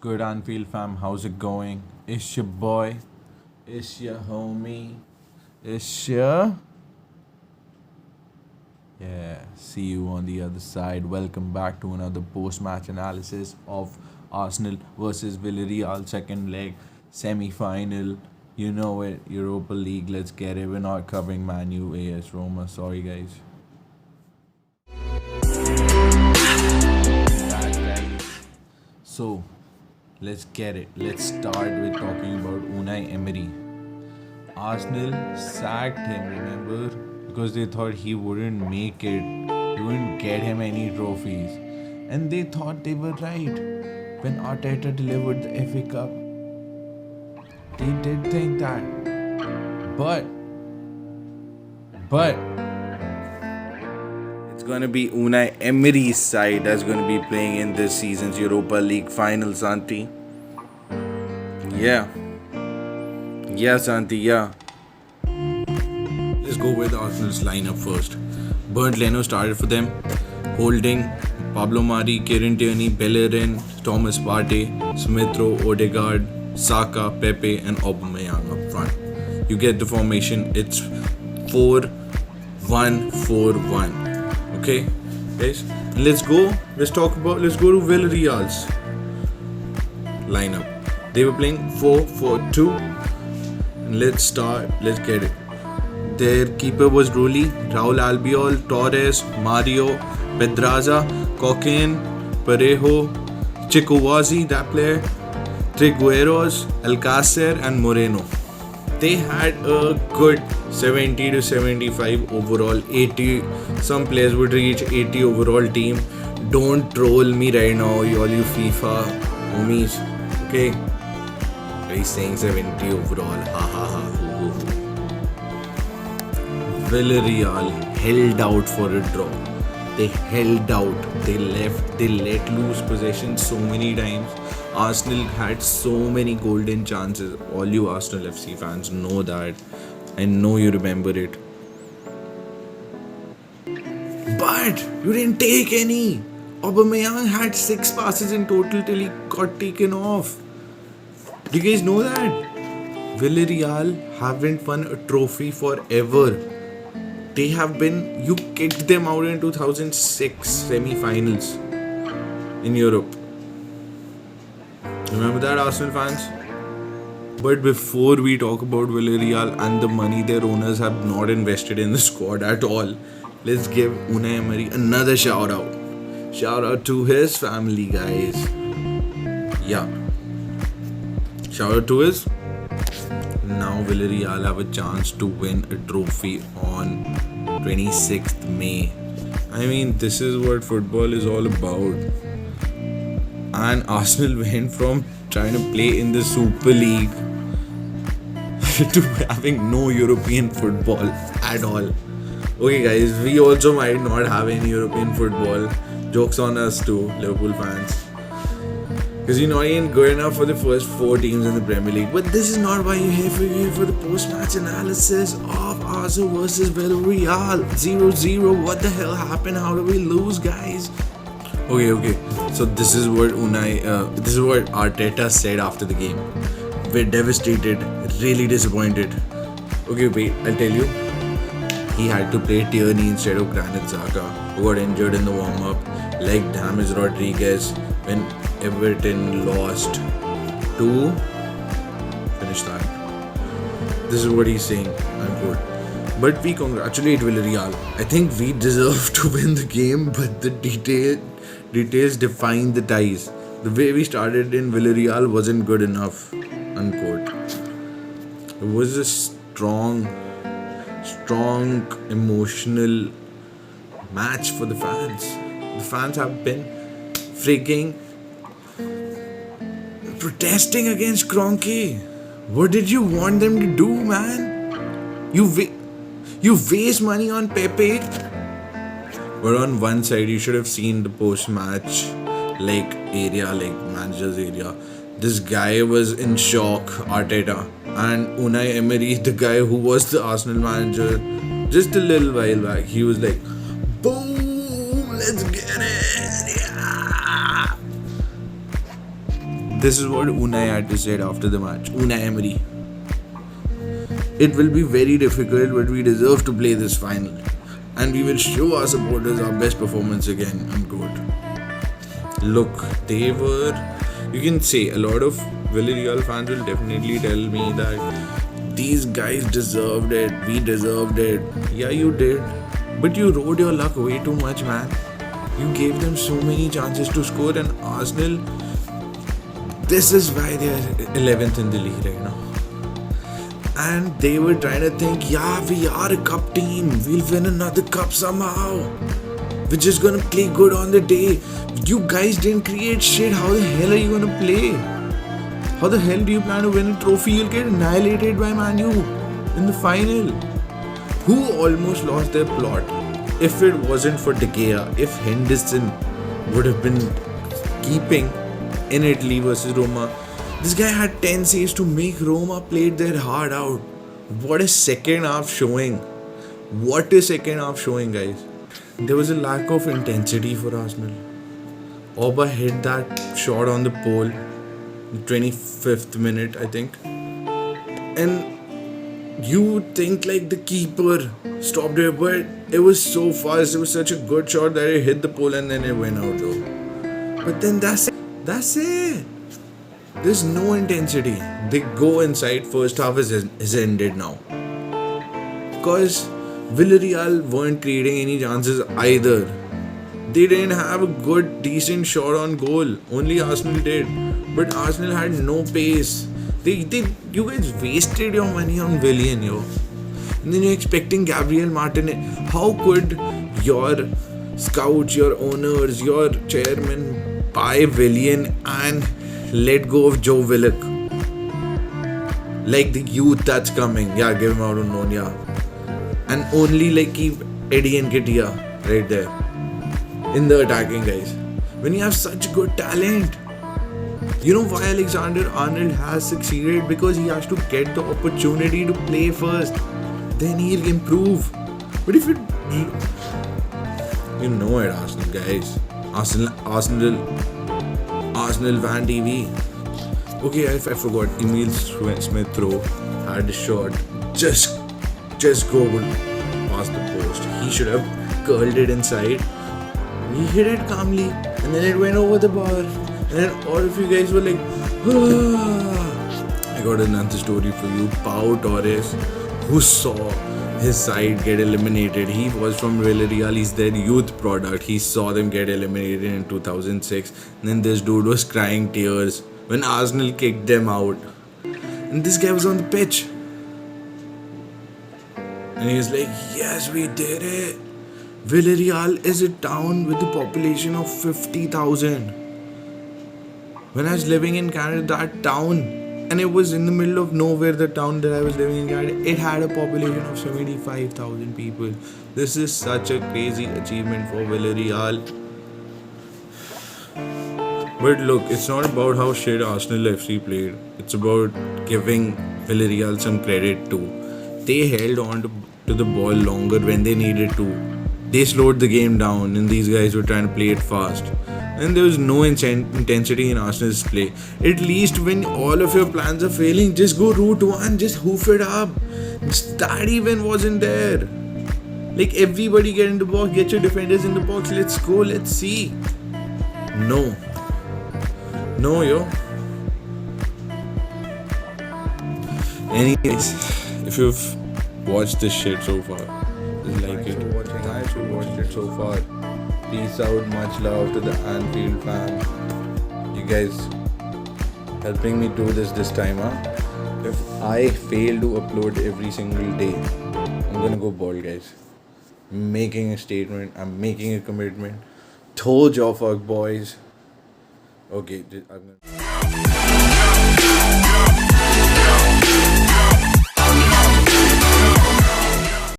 good, Anfield fam? How's it going? It's your boy. It's your homie. It's your. Yeah, see you on the other side. Welcome back to another post match analysis of Arsenal versus Villarreal second leg semi final. You know it, Europa League. Let's get it. We're not covering Man U, AS Roma. Sorry, guys. Back, guys. So, let's get it. Let's start with talking about Unai Emery. Arsenal sacked him, remember? Because they thought he wouldn't make it, he wouldn't get him any trophies. And they thought they were right. When Arteta delivered the FA Cup, they did think that. But, it's gonna be Unai Emery's side that's gonna be playing in this season's Europa League final, Santi. Yeah. Yeah, Santi, yeah. Let's go with Arsenal's lineup first. Bernd Leno started for them. Holding, Pablo Mari, Kieran Tierney, Bellerin, Thomas Partey, Smith Rowe, Odegaard, Saka, Pepe and Aubameyang up front. You get the formation. It's 4-1-4-1. Okay, guys? Let's go to Villarreal's lineup. They were playing 4-4-2. Let's get it. Their keeper was Rulli, Raul Albiol, Torres, Mario, Pedraza, Coquelin, Parejo, Chikuwazi, that player, Trigueros, Alcacer and Moreno. They had a good 70 to 75 overall, 80. Some players would reach 80 overall team. Don't troll me right now, all you FIFA homies. Okay? He's saying 70 overall. Ha ha ha. Villarreal held out for a draw. They held out. They let loose possession so many times. Arsenal had so many golden chances. All you Arsenal FC fans know that. I know you remember it. But you didn't take any. Aubameyang had 6 passes in total till he got taken off. Do you guys know that? Villarreal haven't won a trophy forever. They have been, you kicked them out in 2006 semi-finals in Europe. Remember that, Arsenal fans? But before we talk about Villarreal and the money their owners have not invested in the squad at all, let's give Unai Emery another shout out. Shout out to his family, guys. Yeah. Shout out to his. Now Villarreal have a chance to win a trophy on 26th May. I mean, this is what football is all about. And Arsenal went from trying to play in the Super League to having no European football at all. Okay guys, we also might not have any European football. Jokes on us too, Liverpool fans. Because you ain't good enough for the first 4 teams in the Premier League. But this is not why you're here for. You're here for the post-match analysis of Arsenal versus Villarreal. 0-0. What the hell happened? How did we lose, guys? Okay. So this is what Arteta said after the game. We're devastated, really disappointed. Okay, wait, I'll tell you. He had to play Tierney instead of Granit Xhaka, who got injured in the warm-up, like James Rodriguez when Everton lost to finish that. This is what he's saying. I'm good. But we congratulate Villarreal. I think we deserve to win the game, but the details define the ties. The way we started in Villarreal wasn't good enough. Unquote. It was a strong, emotional match for the fans. The fans have been freaking protesting against Kroenke. What did you want them to do, man? You waste money on Pepe. But on one side, you should have seen the post-match manager's area. This guy was in shock, Arteta. And Unai Emery, the guy who was the Arsenal manager just a little while back, he was like, boom, let's get it. Yeah. This is what Unai had to say after the match. Unai Emery. It will be very difficult, but we deserve to play this final. And we will show our supporters our best performance again. Unquote. Look, they were. You can say a lot of Villarreal fans will definitely tell me that these guys deserved it. We deserved it. Yeah, you did. But you rode your luck way too much, man. You gave them so many chances to score, and Arsenal. This is why they are 11th in the league right now. And they were trying to think, yeah, we are a cup team. We'll win another cup somehow. We're just gonna play good on the day. You guys didn't create shit. How the hell are you gonna play? How the hell do you plan to win a trophy? You'll get annihilated by Man U in the final. Who almost lost their plot? If it wasn't for De Gea, if Henderson would have been keeping in Italy versus Roma, this guy had 10 saves to make Roma played their heart out. What a second half showing. What a second half showing, guys. There was a lack of intensity for Arsenal. Auba hit that shot on the pole, 25th minute, I think. And you would think like the keeper stopped it, but it was so fast. It was such a good shot that it hit the pole and then it went out though. But then that's it. There's no intensity. They go inside. First half is ended now. Because Villarreal weren't creating any chances either. They didn't have a good, decent shot on goal. Only Arsenal did. But Arsenal had no pace. You guys wasted your money on Willian, yo. And then you're expecting Gabriel Martinez. How could your scouts, your owners, your chairman buy Willian and let go of Joe Willock? Like the youth that's coming. Yeah, give him out on loan, yeah. And only like keep Eddie Nketiah right there in the attacking guys. When you have such good talent. You know why Alexander Arnold has succeeded? Because he has to get the opportunity to play first. Then he'll improve. But if it... You know it, Arsenal guys. Arsenal Van TV. Okay, I forgot. Emil Smith Rowe had a shot. Just go past the post. He should have curled it inside. He hit it calmly. And then it went over the bar. And then all of you guys were like, I got another story for you. Pau Torres, who saw his side get eliminated. He was from Villarreal. He's their youth product. He saw them get eliminated in 2006. And then this dude was crying tears when Arsenal kicked them out. And this guy was on the pitch. And he was like, yes, we did it. Villarreal is a town with a population of 50,000. When I was living in Canada, that town, and it was in the middle of nowhere, the town that I was living in Canada, it had a population of 75,000 people. This is such a crazy achievement for Villarreal. But look, it's not about how shit Arsenal FC played. It's about giving Villarreal some credit too. They held on to the ball longer when they needed to. They slowed the game down and these guys were trying to play it fast. And there was no intensity in Arsenal's play. At least when all of your plans are failing, just go route one, just hoof it up. That even wasn't there. Like everybody get in the box, get your defenders in the box, let's go, let's see. No, yo. Anyways, if you've watched this shit so far, just like it. Thanks for watching it so far. Peace out, much love to the Anfield fam. You guys helping me do this time, huh? If I fail to upload every single day, I'm gonna go bald, guys. I'm making a statement, I'm making a commitment. Told y'all fuck boys. Okay, I'm gonna...